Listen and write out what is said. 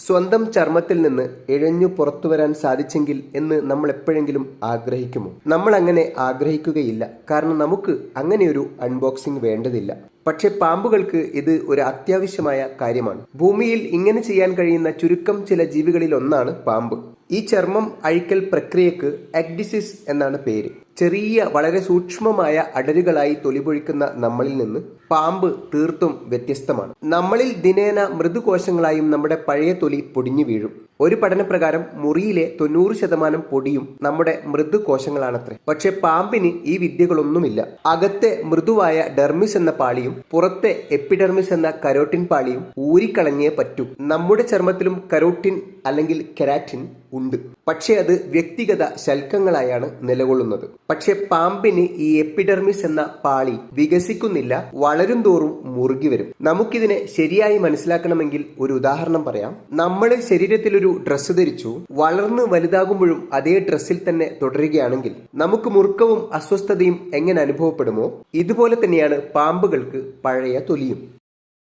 സ്വന്തം ചർമ്മത്തിൽ നിന്ന് ഇഴഞ്ഞു പുറത്തു വരാൻ സാധിച്ചെങ്കിൽ എന്ന് നമ്മൾ എപ്പോഴെങ്കിലും ആഗ്രഹിക്കുമോ? നമ്മൾ അങ്ങനെ ആഗ്രഹിക്കുകയില്ല. കാരണം നമുക്ക് അങ്ങനെയൊരു അൺബോക്സിംഗ് വേണ്ടതില്ല. പക്ഷെ പാമ്പുകൾക്ക് ഇത് ഒരു അത്യാവശ്യമായ കാര്യമാണ്. ഭൂമിയിൽ ഇങ്ങനെ ചെയ്യാൻ കഴിയുന്ന ചുരുക്കം ചില ജീവികളിൽ ഒന്നാണ് പാമ്പ്. ഈ ചർമ്മം അഴിക്കൽ പ്രക്രിയക്ക് എക്ഡിസിസ് എന്നാണ് പേര്. ചെറിയ വളരെ സൂക്ഷ്മമായ അടരുകളായി തൊലിപൊഴിക്കുന്ന നമ്മളിൽ നിന്ന് പാമ്പ് തീർത്തും വ്യത്യസ്തമാണ്. നമ്മളിൽ ദിനേന മൃദുകോശങ്ങളായും നമ്മുടെ പഴയ തൊലി പൊടിഞ്ഞു വീഴും. ഒരു പഠനപ്രകാരം മുറിയിലെ 90% പൊടിയും നമ്മുടെ മൃദുകോശങ്ങളാണത്രേ. പക്ഷെ പാമ്പിന് ഈ വിദ്യകളൊന്നുമില്ല. അകത്തെ മൃദുവായ ഡെർമിസ് എന്ന പാളിയും പുറത്തെ എപ്പിഡെർമിസ് എന്ന കരോട്ടിൻ പാളിയും ഊരിക്കളഞ്ഞേ പറ്റൂ. നമ്മുടെ ചർമ്മത്തിലും കരോട്ടിൻ അല്ലെങ്കിൽ കെരാറ്റിൻ ഉണ്ട്. പക്ഷെ അത് വ്യക്തിഗത ശൽക്കങ്ങളായാണ് നിലകൊള്ളുന്നത്. പക്ഷെ പാമ്പിന് ഈ എപ്പിഡെർമിസ് എന്ന പാളി വികസിക്കുന്നില്ല, വളരും തോറും മുറുകി വരും. നമുക്കിതിനെ ശരിയായി മനസ്സിലാക്കണമെങ്കിൽ ഒരു ഉദാഹരണം പറയാം. നമ്മൾ ശരീരത്തിലൊരു ഡ്രസ്സ് ധരിച്ചു, വളർന്ന് വലുതാകുമ്പോഴും അതേ ഡ്രസ്സിൽ തന്നെ തുടരുകയാണെങ്കിൽ നമുക്ക് മുറുക്കവും അസ്വസ്ഥതയും എങ്ങനെ അനുഭവപ്പെടുമോ, ഇതുപോലെ തന്നെയാണ് പാമ്പുകൾക്ക് പഴയ തൊലിയും.